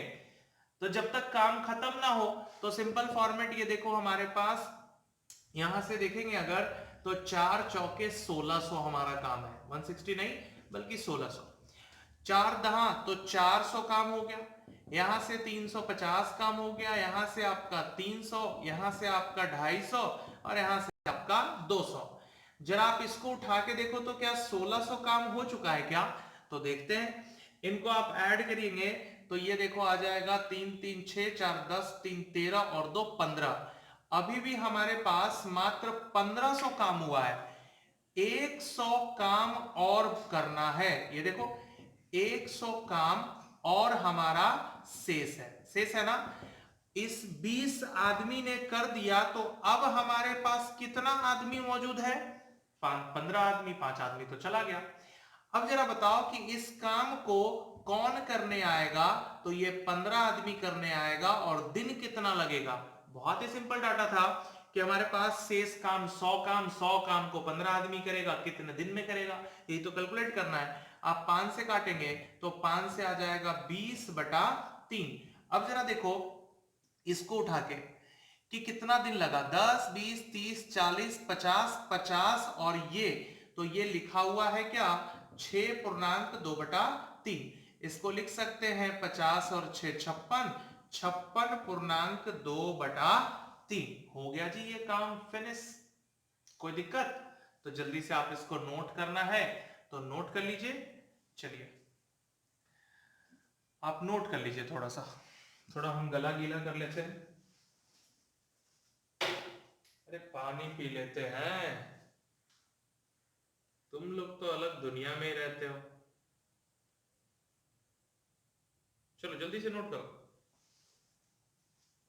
तो जब तक काम खत्म ना हो। तो सिंपल फॉर्मेट ये देखो हमारे पास, यहां से देखेंगे अगर, तो 4 चौके 1600 हमारा काम है, 160 नहीं बल्कि 1600, 4 दहा तो 400 काम हो गया, यहां से 350 काम हो गया, यहां से आपका 300, यहां से आपका 250 और यहां से आपका 200। जरा आप इसको उठा के देखो तो क्या 1600 काम हो चुका है क्या, तो देखते हैं, इनको आप ऐड करेंगे तो ये देखो आ जाएगा 3 3 6 4 10, 3 13 और 2 15, अभी भी हमारे पास मात्र 1500 काम हुआ है, 100 काम और करना है। ये देखो 100 काम और हमारा शेष है ना, इस 20 आदमी ने कर दिया, तो अब हमारे पास कितना आदमी मौजूद है, 15 आदमी, 5 आदमी तो चला गया। अब जरा बताओ कि इस काम को कौन करने आएगा, तो ये 15 आदमी करने आएगा, और दिन कितना लगेगा, बहुत ही सिंपल डाटा था कि हमारे पास शेष काम 100 काम, 100 काम को 15 आदमी करेगा, कितने दिन में करेगा, यही तो कैलकुलेट करना है। आप 5 से काटेंगे तो 5 से आ जाएगा 20 बटा 3। अब जरा देखो इसको उठा के कि कितना दिन लगा, 10 20 30 40 50 50 और ये, तो ये लिखा हुआ है क्या 6.2/3। इसको लिख सकते हैं 50 और 6 56, 56.2/3। हो गया जी ये काम फिनिश। कोई दिक्कत? तो जल्दी से आप इसको नोट करना है तो नोट कर लीजिए। चलिए आप नोट कर लीजिए, थोड़ा हम गला गीला कर लेते हैं। अरे पानी पी लेते हैं, तुम लोग तो अलग दुनिया में ही रहते हो। चलो जल्दी से नोट करो,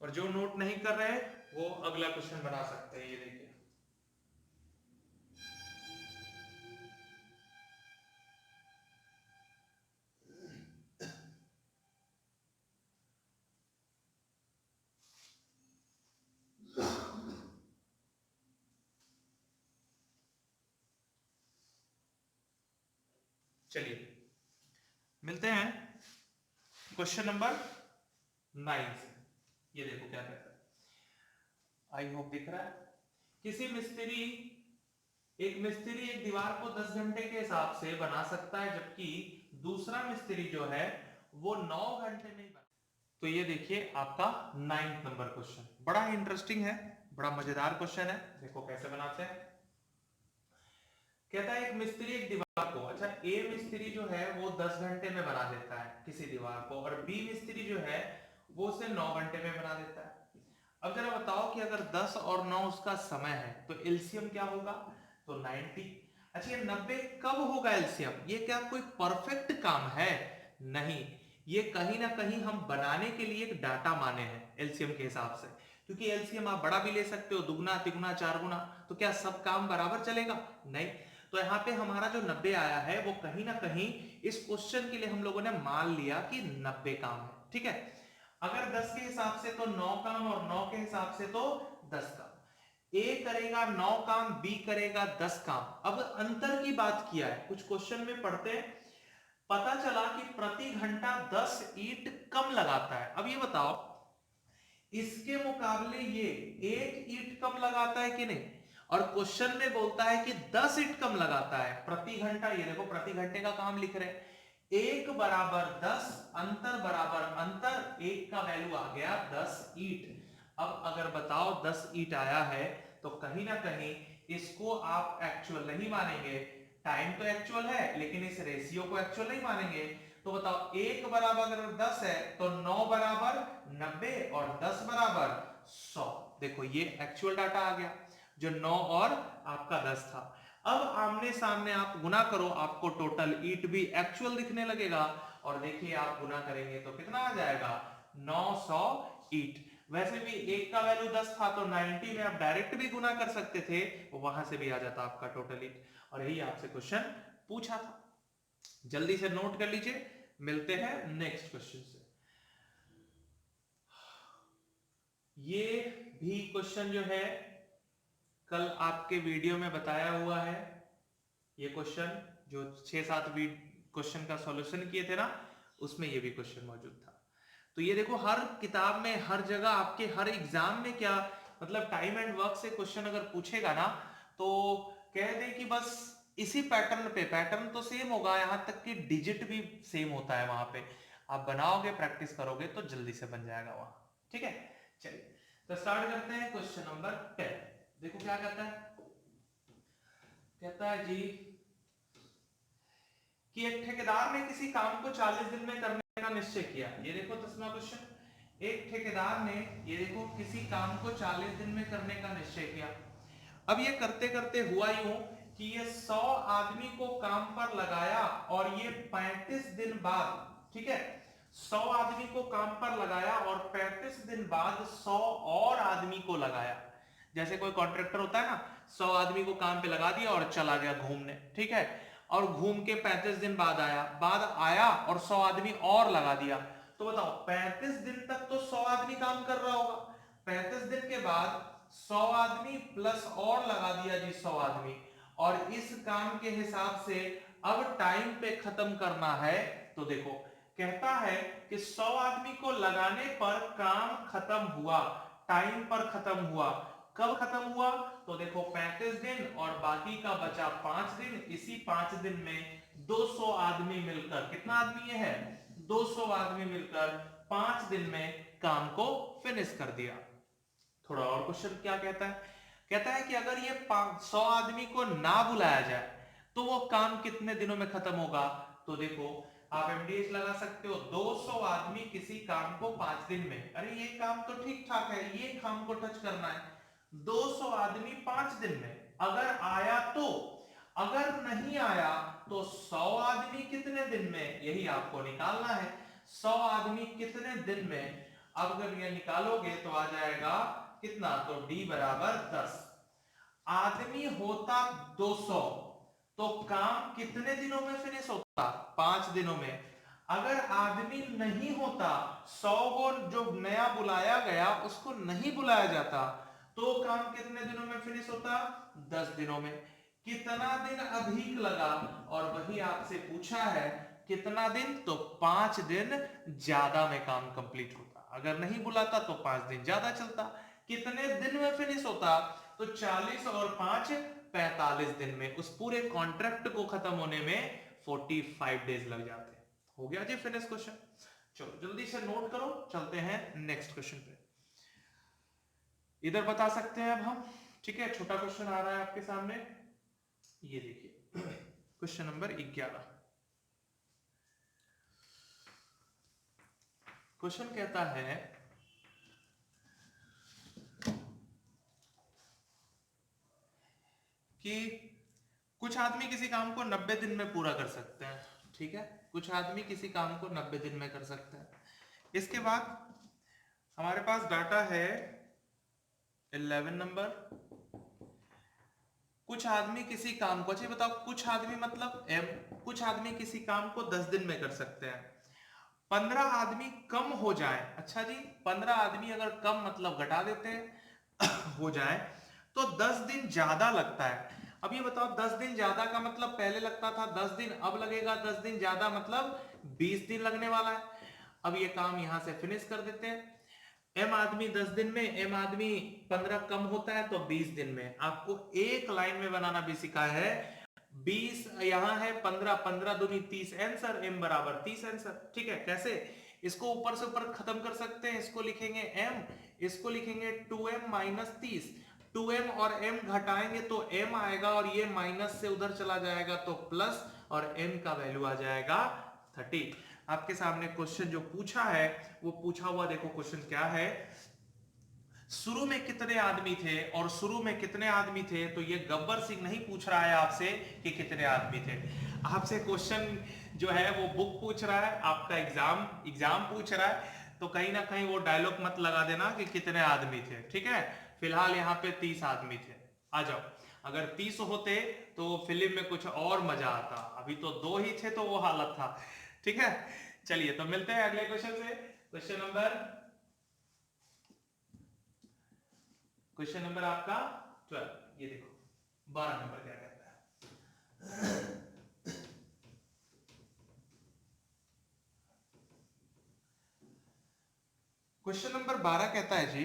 और जो नोट नहीं कर रहे वो अगला क्वेश्चन बना सकते हैं। ये देखिए चलिए मिलते हैं क्वेश्चन नंबर 9 से। ये देखो क्या कहता है, आई होप दिख रहा है। एक मिस्त्री एक दीवार को 10 घंटे के हिसाब से बना सकता है, जबकि दूसरा मिस्त्री जो है वो 9 घंटे में बना। तो ये देखिए आपका 9th नंबर क्वेश्चन, बड़ा इंटरेस्टिंग है, बड़ा मजेदार क्वेश्चन है। देखो कैसे बनाते हैं। कहता है एक मिस्त्री एक दीवार को, अच्छा ए मिस्त्री जो है वो 10 घंटे में बना देता है किसी दीवार को, और बी मिस्त्री जो है वो उसे 9 घंटे में बना देता है। अब जरा बताओ कि अगर 10 और 9 उसका समय है तो एलसीएम क्या होगा, तो 90। अच्छा ये 90 कब होगा एलसीएम, ये क्या कोई परफेक्ट काम है? नहीं, ये कहीं ना कहीं हम बनाने के लिए एक डाटा माने हैं एलसीएम के हिसाब से, क्योंकि एलसीएम आप बड़ा भी ले सकते हो, दुगना तिगुना चार गुना, तो क्या सब काम बराबर चलेगा? नहीं। तो यहाँ पे हमारा जो 90 आया है वो कहीं ना कहीं इस क्वेश्चन के लिए हम लोगों ने मान लिया कि 90 काम है। ठीक है, अगर 10 के हिसाब से तो 9 काम, और 9 के हिसाब से तो 10 काम। ए करेगा 9 काम, बी करेगा 10 काम। अब अंतर की बात किया है, कुछ क्वेश्चन में पढ़ते हैं, पता चला कि प्रति घंटा 10 ईंट कम लगाता है। अब ये बताओ इसके मुकाबले ये 1 ईंट कम लगाता है कि नहीं, और क्वेश्चन में बोलता है कि 10 ईंट कम लगाता है प्रति घंटा। ये देखो प्रति घंटे का काम लिख रहे हैं, 1 बराबर 10, अंतर बराबर अंतर, 1 का वैल्यू आ गया 10 ईंट। अब अगर बताओ 10 ईंट आया है तो कहीं ना कहीं इसको आप एक्चुअल नहीं मानेंगे, टाइम तो एक्चुअल है लेकिन इस रेशियो को एक्चुअल नहीं मानेंगे। तो बताओ 1 बराबर अगर 10 है तो 9 बराबर 90 और 10 बराबर 100। देखो ये एक्चुअल डाटा आ गया, जो 9 और आपका 10 था। अब आमने सामने आप गुना करो, आपको टोटल ईट भी एक्चुअल दिखने लगेगा, और देखिए आप गुना करेंगे तो कितना आ जाएगा 900 ईट। वैसे भी 1 का वैल्यू 10 था तो 90 में आप डायरेक्ट भी गुना कर सकते थे, वहां से भी आ जाता आपका टोटल ईट। और यही आपसे क्वेश्चन पूछा था, जल्दी से नोट कर लीजिए। मिलते हैं नेक्स्ट क्वेश्चन से। ये भी क्वेश्चन जो है कल आपके वीडियो में बताया हुआ है। ये क्वेश्चन जो 6-7 क्वेश्चन का सॉल्यूशन किए थे ना, उसमें ये भी क्वेश्चन मौजूद था। तो ये देखो हर किताब में, हर जगह, आपके हर एग्जाम में क्या मतलब टाइम एंड वर्क से क्वेश्चन अगर पूछेगा ना तो कह दे कि बस इसी पैटर्न पे, पैटर्न तो सेम होगा, यहां तक कि डिजिट भी सेम होता है वहां पे। आप बनाओगे, प्रैक्टिस करोगे तो जल्दी से बन जाएगा वहां। ठीक है, चलिए तो स्टार्ट करते हैं क्वेश्चन नंबर 10। देखो क्या कहता है, कहता है जी कि एक ठेकेदार ने किसी काम को 40 दिन में करने का निश्चय किया। ये देखो 10वां क्वेश्चन, एक ठेकेदार ने ये देखो किसी काम को 40 दिन में करने का निश्चय किया। अब ये करते करते हुआ यूं कि ये 100 आदमी को काम पर लगाया, और ये 35 दिन बाद, ठीक है, 100 आदमी को काम पर लगाया और 35 दिन बाद 100 और आदमी को लगाया। जैसे कोई कॉन्ट्रैक्टर होता है ना, 100 आदमी को काम पे लगा दिया और चला गया घूमने, ठीक है, और घूम के 35 दिन बाद आया और 100 आदमी और लगा दिया। तो बताओ 35 दिन तक तो 100 आदमी काम कर रहा होगा, 35 दिन के बाद 100 आदमी प्लस और लगा दिया जी 100 आदमी, और इस काम के हिसाब से अब टाइम पे खत्म करना है। तो देखो कहता है कि 100 आदमी को लगाने पर काम खत्म हुआ, टाइम पर खत्म हुआ। कब खत्म हुआ? तो देखो 35 दिन और बाकी का बचा 5 दिन। इसी 5 दिन में 200 आदमी मिलकर, कितना आदमी है? 200 आदमी मिलकर 5 दिन में काम को फिनिश कर दिया। थोड़ा और क्वेश्चन क्या कहता है? कहता है कि अगर ये 100 आदमी को ना बुलाया जाए तो वो काम कितने दिनों में खत्म होगा? तो देखो आप एमडीएच लगा सकते हो, 200 आदमी किसी काम को 5 दिन में, अरे ये काम तो ठीक ठाक है, ये काम को टच करना है, 200 आदमी 5 दिन में, अगर आया तो, अगर नहीं आया तो 100 आदमी कितने दिन में, यही आपको निकालना है। 100 आदमी कितने दिन में, अब अगर ये निकालोगे तो आ जाएगा कितना? तो D बराबर 10। आदमी होता 200 तो काम कितने दिनों में फिनिश होता? 5 दिनों में। अगर आदमी नहीं होता, 100 को जो नया बुलाया गया उसको नहीं बुलाया जाता, तो काम कितने दिनों में फिनिश होता? 10 दिनों में। कितना दिन अधिक लगा? और वही आपसे पूछा है कितना दिन, तो 5 दिन ज्यादा में काम कंप्लीट होता। अगर नहीं बुलाता तो 5 दिन ज्यादा चलता। कितने दिन में फिनिश होता? तो 40 और 5 45 दिन में। उस पूरे कॉन्ट्रैक्ट को खत्म होने में 45 डेज लग जाते हैं। हो गया जी फिनिश क्वेश्चन। चलो जल्दी से नोट करो, चलते हैं नेक्स्ट क्वेश्चन पे। इधर बता सकते हैं अब हम, ठीक है। छोटा क्वेश्चन आ रहा है आपके सामने, ये देखिए क्वेश्चन नंबर 11। क्वेश्चन कहता है कि कुछ आदमी किसी काम को 90 दिन में पूरा कर सकते हैं, ठीक है। कुछ आदमी किसी काम को 90 दिन में कर सकते हैं। इसके बाद हमारे पास डाटा है 11 नंबर। कुछ आदमी किसी काम को, अच्छा बताओ, कुछ आदमी मतलब एम, कुछ आदमी किसी काम को 10 दिन में कर सकते हैं। 15 आदमी कम हो जाए, अच्छा जी 15 आदमी अगर कम मतलब घटा देते हैं हो जाए तो 10 दिन ज्यादा लगता है। अब ये बताओ 10 दिन ज्यादा का मतलब पहले लगता था 10 दिन, अब लगेगा 10 दिन ज्यादा मतलब 20 दिन लगने वाला है। अब ये काम यहां से फिनिश कर देते हैं। एम आदमी 10 दिन में, एम आदमी 15 कम होता है तो 20 दिन में। आपको एक लाइन में बनाना भी सिखाया है। 20 यहां है, 15 15 दूनी 30 आंसर, एम बराबर 30 आंसर, ठीक है। कैसे? इसको ऊपर से ऊपर खत्म कर सकते हैं, इसको लिखेंगे एम, इसको लिखेंगे 2m माइनस 30। 2m और m घटाएंगे तो m आएगा और ये माइनस से उधर चला जाएगा तो प्लस, और m का वैल्यू आ जाएगा 30। आपके सामने क्वेश्चन जो पूछा है वो पूछा हुआ देखो क्वेश्चन क्या है। शुरू में कितने आदमी थे और शुरू में कितने आदमी थे, तो ये गब्बर सिंह नहीं पूछ रहा है आपसे कि कितने आदमी थे। आपसे क्वेश्चन जो है वो बुक पूछ रहा है, आपका एग्जाम पूछ रहा है, तो कहीं ना कहीं वो डायलॉग मत लगा देना कि कितने आदमी थे, ठीक है। फिलहाल यहाँ पे 30 आदमी थे। आ जाओ, अगर 30 होते तो फिल्म में कुछ और मजा आता, अभी तो 2 ही थे तो वो हालत था, ठीक है। चलिए तो मिलते हैं अगले क्वेश्चन से। क्वेश्चन नंबर आपका 12। ये देखो 12 नंबर क्या कहता है। क्वेश्चन नंबर 12 कहता है जी,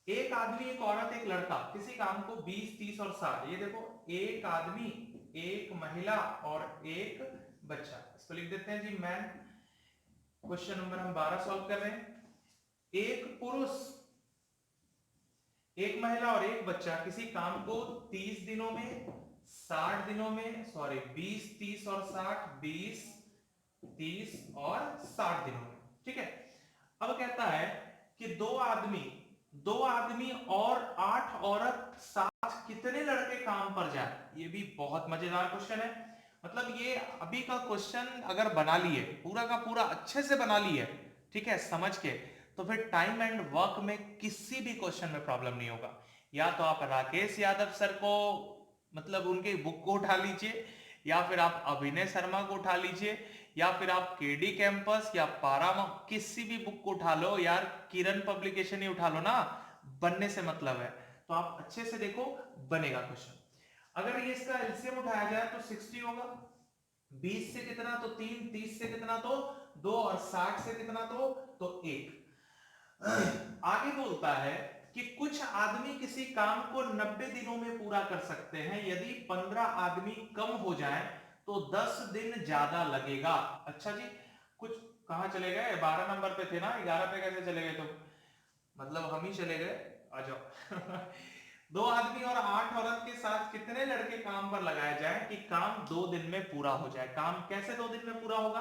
एक आदमी, एक औरत, एक लड़का किसी काम को 20, 30 और 60, ये देखो एक आदमी, एक महिला और एक बच्चा, इसको लिख देते हैं जी मैन। क्वेश्चन नंबर हम 12 सॉल्व कर रहे हैं। एक पुरुष, एक महिला और एक बच्चा किसी काम को 30 दिनों में, 60 दिनों में, सॉरी 20, 30 और 60, 20, 30 और 60 दिनों में, ठीक है। अब कहता है कि दो आदमी और 8 औरत साथ कितने लड़के काम पर जाए। ये भी बहुत मजेदार क्वेश्चन है। मतलब ये अभी का क्वेश्चन अगर बना लिए, पूरा का पूरा अच्छे से बना लिए, ठीक है, समझ के, तो फिर टाइम एंड वर्क में किसी भी क्वेश्चन में प्रॉब्लम नहीं होगा। या तो आप राकेश यादव सर को मतलब उनके बुक को उठा लीजिए, या फिर आप अभिनय शर्मा को उठा लीजिए, या फिर आप केडी कैंपस या पारामा किसी भी बुक को उठा लो यार, किरण पब्लिकेशन ही उठा लो ना, बनने से मतलब है। तो आप अच्छे से देखो, बनेगा क्वेश्चन। अगर ये इसका एलसीएम उठाया जाए तो 60 होगा, 20 से कितना तो 3, 30 से कितना तो 2 और 60 से कितना तो 1। आगे बोलता है कि कुछ आदमी किसी काम को 90 दिनों में पूरा कर सकते हैं, यदि 15 आदमी कम हो जाए तो 10 दिन ज्यादा लगेगा। अच्छा जी, कुछ कहां चले गए? 12 नंबर पे थे ना, 11 पे कैसे चले गए? तो मतलब हम ही चले गए, आ जाओ। 2 आदमी और 8 औरत के साथ कितने लड़के काम पर लगाए जाएं कि काम 2 दिन में पूरा हो जाए? काम कैसे 2 दिन में पूरा होगा,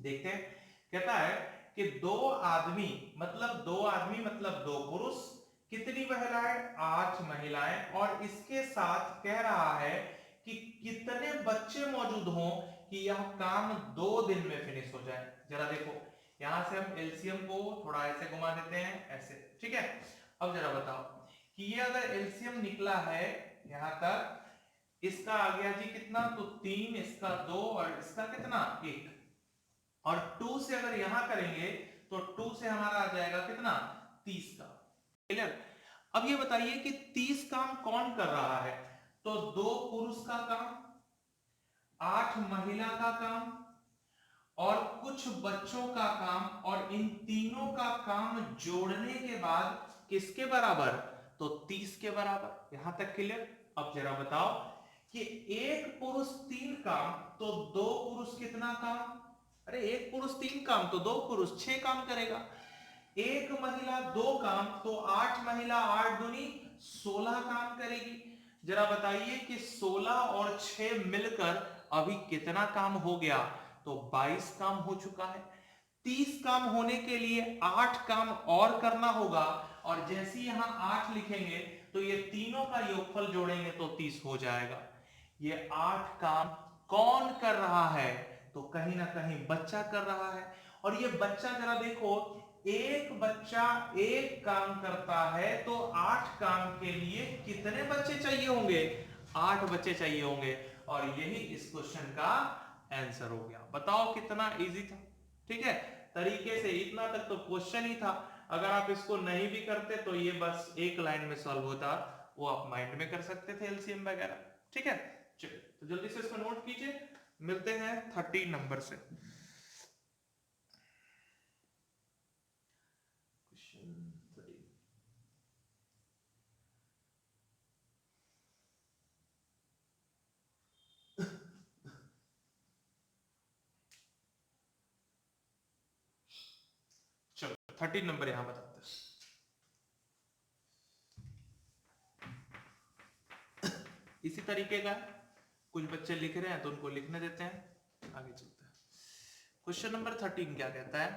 देखते हैं। कहता है कि 2 आदमी मतलब 2 पुरुष, कितनी महिलाएं? 8 महिलाएं, और इसके साथ कह रहा है कि कितने बच्चे मौजूद हों कि यह काम 2 दिन में फिनिश हो जाए। जरा देखो, यहां से हम एलसीएम को थोड़ा ऐसे घुमा देते हैं, ऐसे, ठीक है। अब जरा बताओ कि ये अगर एलसीएम निकला है यहां तक, इसका आ गया जी कितना तो 3, इसका 2 और इसका कितना 1, और 2 से अगर यहां करेंगे तो 2 से हमारा आ जाएगा कितना 30 का। क्लियर? अब ये बताइए कि 30 काम कौन कर रहा है? तो 2 पुरुष का काम, 8 महिला का काम और कुछ बच्चों का काम, और इन तीनों का काम जोड़ने के बाद किसके बराबर? तो 30 के बराबर। यहां तक क्लियर? अब जरा बताओ कि एक पुरुष 3 काम तो 2 पुरुष कितना काम? अरे एक पुरुष 3 काम तो 2 पुरुष 6 काम करेगा। एक महिला 2 काम तो 8 महिला 8 दूनी 16 काम करेगी। जरा बताइए कि 16 और 6 मिलकर अभी कितना काम हो गया? तो 22 काम हो चुका है। 30 काम होने के लिए 8 काम और करना होगा, और जैसे यहां 8 लिखेंगे तो ये तीनों का योगफल जोड़ेंगे तो 30 हो जाएगा। ये 8 काम कौन कर रहा है? तो कहीं ना कहीं बच्चा कर रहा है। और ये बच्चा जरा देखो, एक बच्चा एक काम करता है तो 8 काम के लिए कितने बच्चे चाहिए होंगे? 8 बच्चे चाहिए होंगे। और यही इस क्वेश्चन का आंसर हो गया। बताओ कितना इजी था, ठीक है। तरीके से इतना तक तो क्वेश्चन ही था। अगर आप इसको नहीं भी करते तो ये बस एक लाइन में सॉल्व होता, वो आप माइंड में कर सकते थे एलसीएम वगैरह, ठीक है। चलिए तो जल्दी से इसको नोट कीजिए, मिलते हैं 30 नंबर से। चलो 30 नंबर यहां बताते हैं। इसी तरीके का कुछ बच्चे लिख रहे हैं तो उनको लिखने देते हैं, आगे चलते हैं। क्वेश्चन नंबर 13 क्या कहता है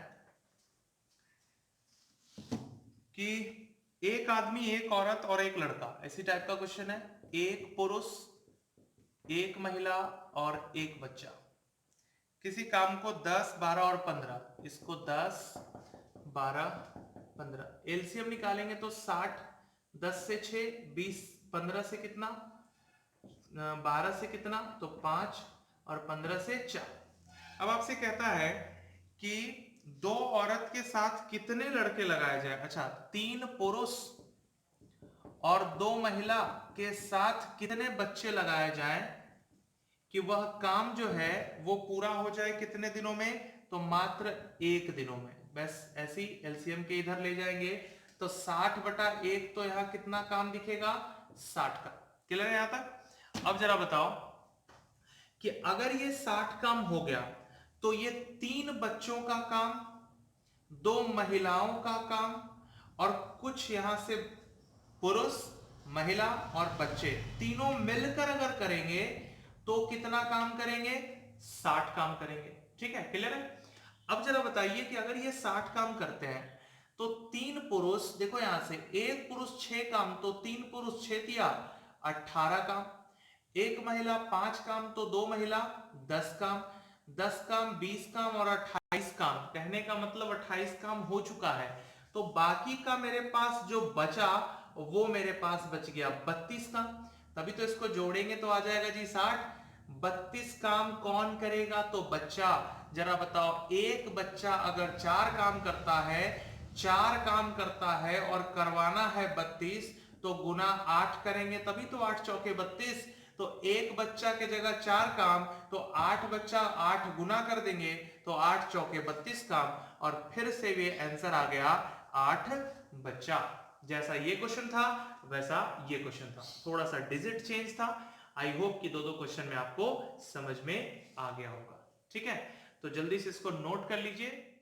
कि एक आदमी, एक औरत और एक लड़का, ऐसी टाइप का क्वेश्चन है। एक पुरुष, एक महिला और एक बच्चा किसी काम को 10, 12 और 15, इसको 10, 12, 15 एलसीएम निकालेंगे तो 60, 10 से 6, 20, 15 से कितना 12 से कितना तो 5 और 15 से 4। अब आपसे कहता है कि 2 औरत के साथ कितने लड़के लगाए जाए? अच्छा, 3 पुरुष और 2 महिला के साथ कितने बच्चे लगाए जाएं कि वह काम जो है वो पूरा हो जाए कितने दिनों में? तो मात्र 1 दिनों में। बस ऐसी एलसीएम के इधर ले जाएंगे तो 60/1 तो यहां कितना काम दिखेगा? 60 का। क्लियर है यहां तक? अब जरा बताओ कि अगर ये 60 काम हो गया तो ये 3 बच्चों का काम, 2 महिलाओं का काम और कुछ यहां से पुरुष, महिला और बच्चे तीनों मिलकर अगर करेंगे तो कितना काम करेंगे? 60 काम करेंगे, ठीक है। क्लियर है? अब जरा बताइए कि अगर ये 60 काम करते हैं तो 3 पुरुष, देखो यहां से एक पुरुष 6 काम तो 3 पुरुष 6 दिया 18 काम, एक महिला 5 काम तो 2 महिला 10 काम, 10 काम 20 काम और 28 काम। कहने का मतलब 28 काम हो चुका है, तो बाकी का मेरे पास जो बचा वो मेरे पास बच गया 32 काम। तभी तो इसको जोड़ेंगे तो आ जाएगा जी 60। 32 काम कौन करेगा? तो बच्चा। जरा बताओ, एक बच्चा अगर 4 काम करता है, 4 काम करता है और करवाना है 32, तो गुना 8 करेंगे तभी तो 8 चौके 32, तो तो एक बच्चा के जगह 4 काम, तो 8 बच्चा 8 गुना कर देंगे तो 8 चौके 32 काम, और फिर से ये आंसर आ गया 8 बच्चा। जैसा ये क्वेश्चन था वैसा ये क्वेश्चन था, थोड़ा सा डिजिट चेंज था। आई होप कि दो क्वेश्चन में आपको समझ में आ गया होगा। ठीक है, तो जल्दी से इसको नोट कर लीजिए।